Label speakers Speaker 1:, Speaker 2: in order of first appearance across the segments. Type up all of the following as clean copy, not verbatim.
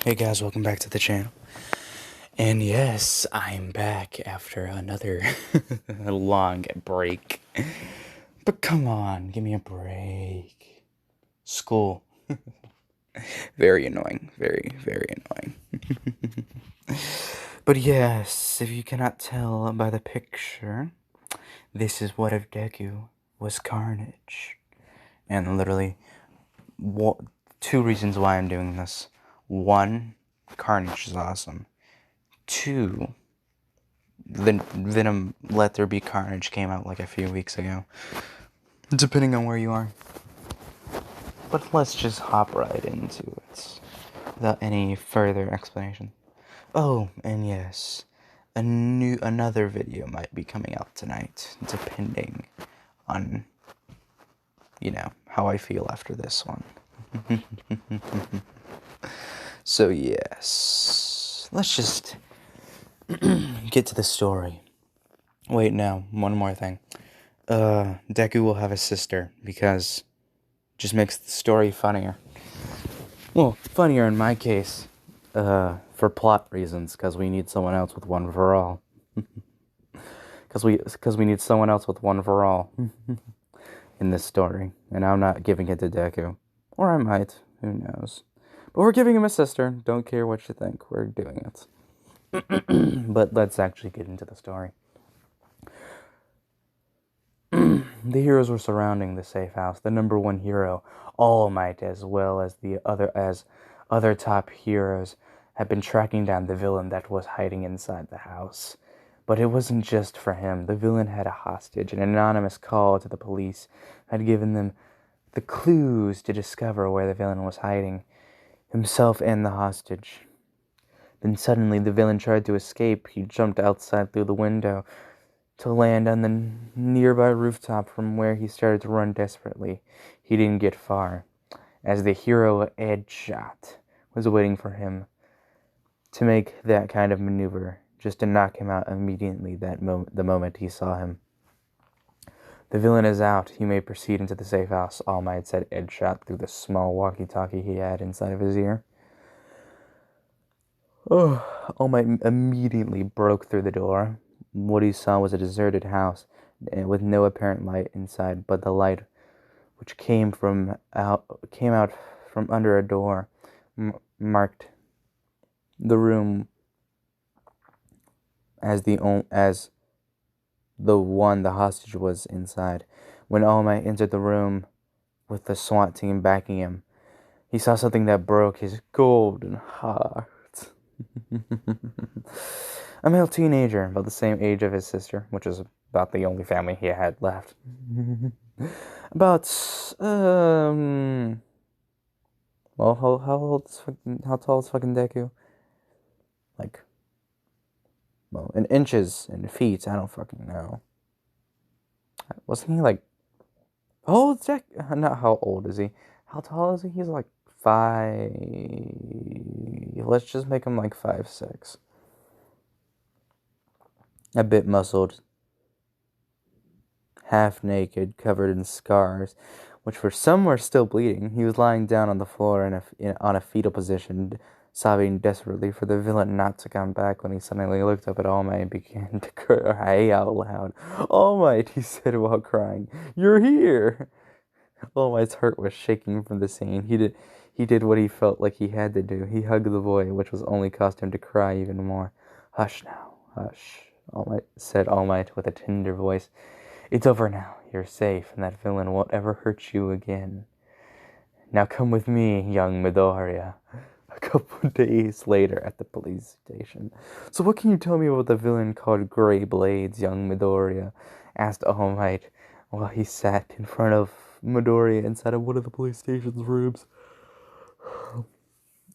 Speaker 1: Hey guys, welcome back to the channel. And yes, I'm back after another long break. But come on, give me a break. School. Very annoying. Very, very annoying. But yes, if you cannot tell by the picture, this is what if deku was carnage. And literally, two reasons why I'm doing this. One, carnage is awesome. Two, Venom Let There Be Carnage came out like a few weeks ago. Depending on where you are. But let's just hop right into it. Without any further explanation. Oh, and yes. Another video might be coming out tonight. Depending on, how I feel after this one. So yes. Let's just get to the story. Wait, no, one more thing. Deku will have a sister because it just makes the story funnier. Well, funnier in my case, for plot reasons, because we need someone else with one for all. Because we need someone else with one for all in this story, and I'm not giving it to Deku, or I might. Who knows? But we're giving him a sister. Don't care what you think. We're doing it. But let's actually get into the story. The heroes were surrounding the safe house. The number one hero, All Might, as well as other top heroes, had been tracking down the villain that was hiding inside the house. But it wasn't just for him. The villain had a hostage. An anonymous call to the police had given them the clues to discover where the villain was hiding, himself and the hostage. Then suddenly the villain tried to escape. He jumped outside through the window to land on the nearby rooftop, from where he started to run desperately. He didn't get far, as the hero Edgeshot was waiting for him to make that kind of maneuver, just to knock him out immediately the moment he saw him. The villain is out. You may proceed into the safe house, All Might said Edgeshot through the small walkie-talkie he had inside of his ear. All Might immediately broke through the door. What he saw was a deserted house with no apparent light inside, but the light which came out from under a door marked the room as the one the hostage was inside. When All Might entered the room with the SWAT team backing him, he saw something that broke his golden heart. A male teenager, about the same age of his sister, which is about the only family he had left. Well, how tall is fucking Deku? Like, well, in inches, in feet, I don't fucking know. Wasn't he like, how old is Deku? Not how old is he? How tall is he? He's like 5. Let's just make him like 5'6". A bit muscled, half naked, covered in scars, which for some were still bleeding. He was lying down on the floor on a fetal position, sobbing desperately for the villain not to come back, when he suddenly looked up at All Might and began to cry out loud. "All Might," he said while crying, "you're here!" All Might's heart was shaking from the scene. He did what he felt like he had to do. He hugged the boy, which was only caused him to cry even more. "Hush now, hush," said All Might with a tender voice. "It's over now. You're safe, and that villain won't ever hurt you again. Now come with me, young Midoriya." A couple of days later at the police station. "So what can you tell me about the villain called Grey Blades, young Midoriya?" asked All Might while he sat in front of Midoriya inside of one of the police station's rooms.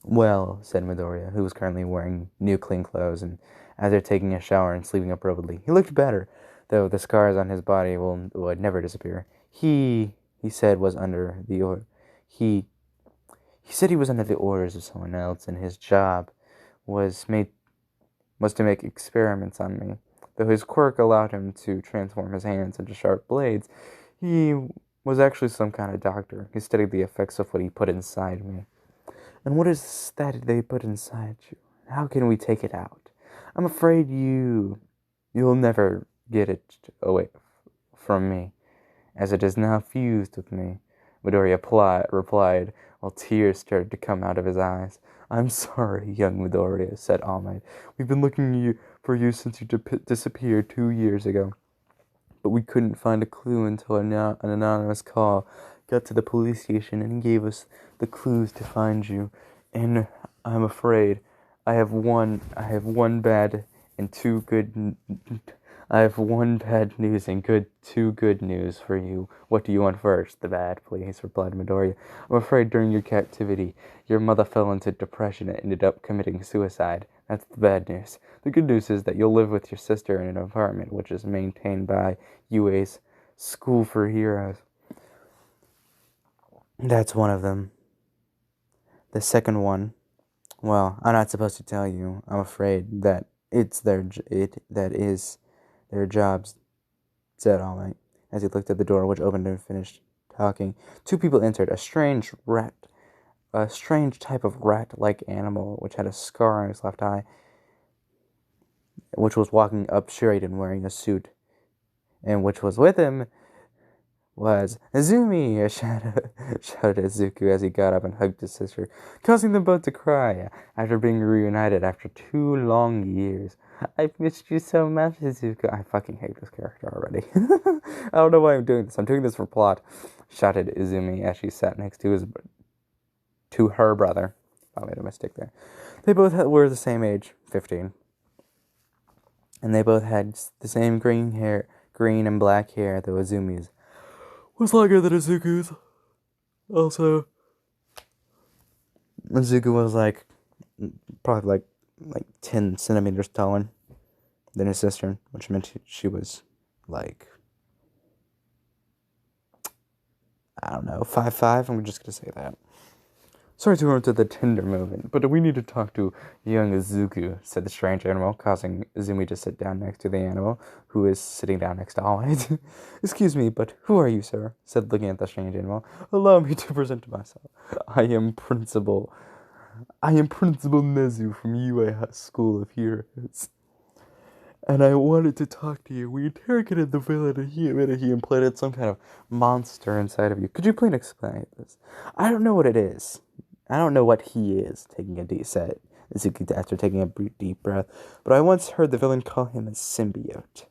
Speaker 1: "Well," said Midoriya, who was currently wearing new clean clothes and after taking a shower and sleeping appropriately. He looked better, though the scars on his body would never disappear. He said was under the he said he was under the orders of someone else, and his job was to make experiments on me. Though his quirk allowed him to transform his hands into sharp blades, he was actually some kind of doctor. He studied the effects of what he put inside me. And what is that they put inside you? How can we take it out? I'm afraid you'll never get it away from me, as it is now fused with me. Midoriya replied, while tears started to come out of his eyes. I'm sorry, young Midoriya, said All Might. We've been looking for you since you disappeared 2 years ago. But we couldn't find a clue until an anonymous call got to the police station and gave us the clues to find you. And I'm afraid I have one bad and two good. I have one bad news and two good news for you. What do you want first? The bad, please, replied Midoriya. I'm afraid during your captivity, your mother fell into depression and ended up committing suicide. That's the bad news. The good news is that you'll live with your sister in an apartment which is maintained by UA's School for Heroes. That's one of them. The second one, well, I'm not supposed to tell you. I'm afraid that that is their jobs, said All Might, as he looked at the door, which opened and finished talking. Two people entered, a strange type of rat-like animal, which had a scar on his left eye, which was walking up straight and wearing a suit, and which was with him was Azumi, shouted Izuku as he got up and hugged his sister, causing them both to cry after being reunited after 2 long years. I've missed you so much, Izuku. I fucking hate this character already. I don't know why I'm doing this. I'm doing this for plot, shouted Izumi as she sat next to her brother. I made a mistake there. They both were the same age, 15. And they both had the same green and black hair, though Izumi's was longer than Izuku's. Also, Izuku was probably 10 centimeters taller than his sister, which meant she was I don't know, 5'5". I'm just gonna say that. Sorry to interrupt the Tinder moment, but we need to talk to young Izuku, said the strange animal, causing Izumi to sit down next to the animal, who is sitting down next to All Might. Excuse me, but who are you, sir? Said looking at the strange animal. Allow me to present myself. I am Principal Nezu from UA School of Heroes. And I wanted to talk to you. We interrogated the villain and he admitted he implanted some kind of monster inside of you. Could you please explain this? I don't know what it is. I don't know what he is, taking a deep set, after taking a deep breath, but I once heard the villain call him a symbiote.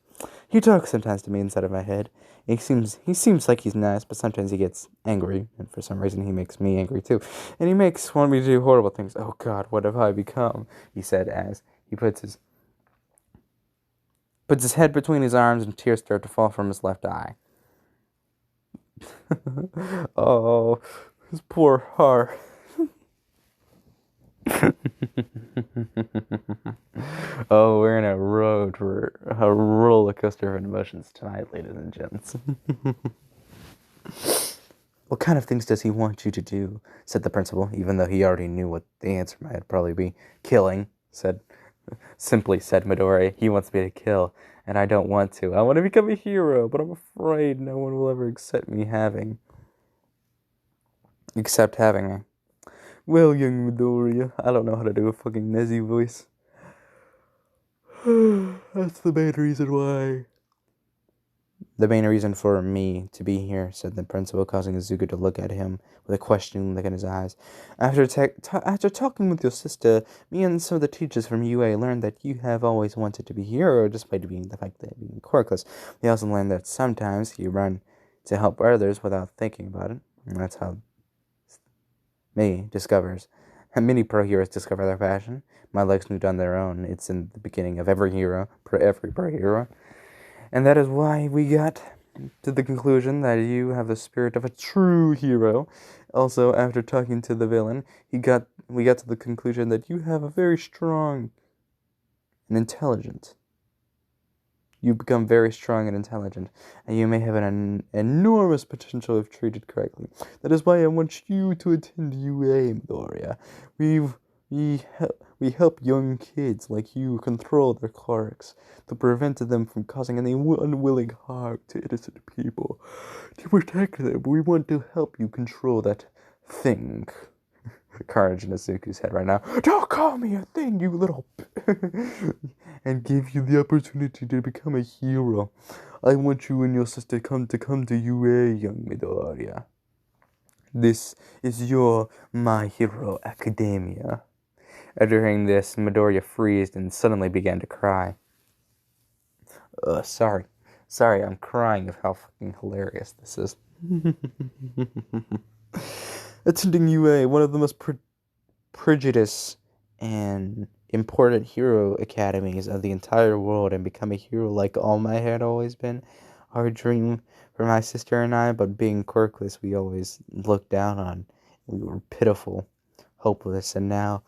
Speaker 1: He talks sometimes to me inside of my head. He seems like he's nice, but sometimes he gets angry, and for some reason he makes me angry too. And he want me to do horrible things. Oh God, what have I become? He said as he puts his head between his arms and tears start to fall from his left eye. Oh, his poor heart. Oh, we're in a roller coaster of emotions tonight, ladies and gents. What kind of things does he want you to do? Said the principal, even though he already knew what the answer might probably be. Killing, simply said Midori. He wants me to kill, and I don't want to. I want to become a hero, but I'm afraid no one will ever accept having me. Well, young Midoriya, I don't know how to do a fucking Nezu voice. That's the main reason why. The main reason for me to be here, said the principal, causing Izuku to look at him with a questioning look in his eyes. After talking with your sister, me and some of the teachers from UA learned that you have always wanted to be a hero, despite being the fact that being quirkless. We also learned that sometimes you run to help others without thinking about it. And that's how many pro heroes discover their passion. My legs moved on their own. It's in the beginning of every pro hero. And that is why we got to the conclusion that you have the spirit of a true hero. Also, after talking to the villain, we got to the conclusion that you have a very strong and intelligent. You become very strong and intelligent, and you may have an enormous potential if treated correctly. That is why I want you to attend UA, Midoriya. We help young kids like you control their quirks to prevent them from causing any unwilling harm to innocent people. To protect them, we want to help you control that thing. Carnage in Izuku's head right now. Don't call me a thing, you little and give you the opportunity to become a hero. I want you and your sister to come to UA, young Midoriya. This is my hero academia. After hearing this, Midoriya freezed and suddenly began to cry. Sorry, I'm crying of how fucking hilarious this is. Attending UA, one of the most prejudiced and important hero academies of the entire world, and become a hero like All Might had always been our dream for my sister and I, but being quirkless, we always looked down on. We were pitiful, hopeless, and now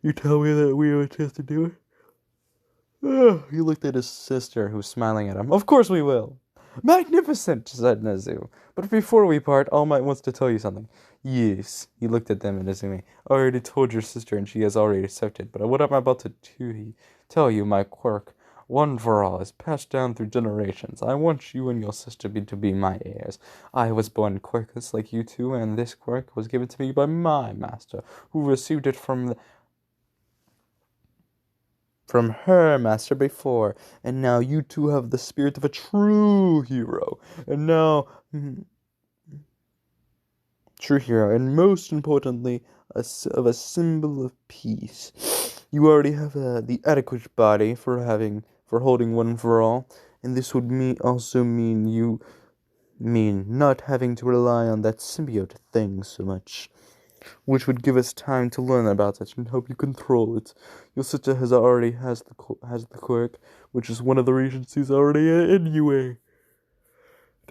Speaker 1: you tell me that we have a chance to do it? He looked at his sister, who was smiling at him. Of course we will. Magnificent, said Nezu. But before we part, All Might wants to tell you something. Yes, he looked at them and Nezumi. I already told your sister and she has already accepted, but what I'm about to tell you, my quirk, one for all, is passed down through generations. I want you and your sister to be my heirs. I was born quirkless like you two, and this quirk was given to me by my master, who received it from her master before, and now you two have the spirit of a true hero, and most importantly, of a symbol of peace. You already have the adequate body for holding one for all, and this would also mean not having to rely on that symbiote thing so much, which would give us time to learn about it and help you control it. Your sister has the quirk, which is one of the regencies already in UA.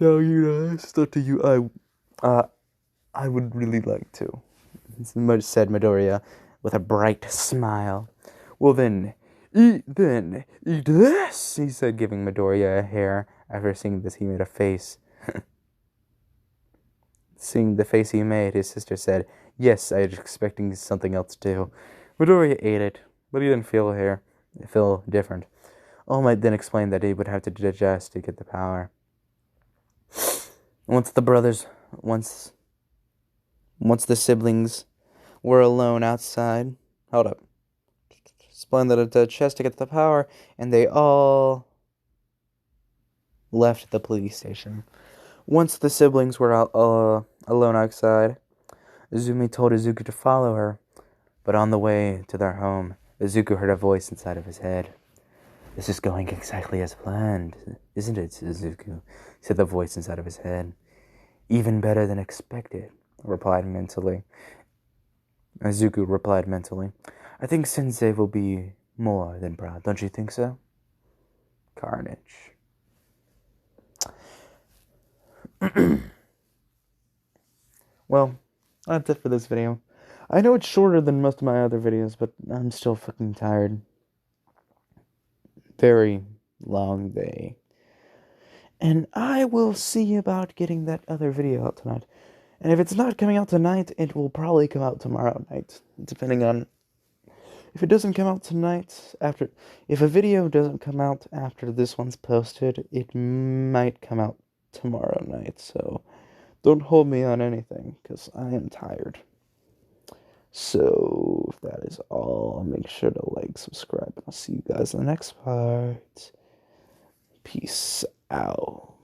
Speaker 1: Now you know, it's up to you. I would really like to, said Midoriya with a bright smile. Well then, eat this, he said, giving Midoriya a hair. After seeing this, he made a face. Seeing the face he made, his sister said, yes, I was expecting something else too. Midoriya ate it, but he didn't feel different. All Might then explained that he would have to digest to get the power. Once the siblings were alone outside, explained that it digest to get the power, and they all left the police station. Once the siblings were alone outside, Izumi told Izuku to follow her, but on the way to their home, Izuku heard a voice inside of his head. This is going exactly as planned, isn't it, Izuku? Said the voice inside of his head. Even better than expected, Izuku replied mentally. I think Sensei will be more than proud, don't you think so? Carnage. Well, that's it for this video. I know it's shorter than most of my other videos, but I'm still fucking tired. Very long day. And I will see about getting that other video out tonight. And if it's not coming out tonight, it will probably come out tomorrow night, depending on... If it doesn't come out tonight, if a video doesn't come out after this one's posted, it might come out tomorrow night, so don't hold me on anything, because I am tired. So, if that is all, make sure to like, subscribe, and I'll see you guys in the next part. Peace out.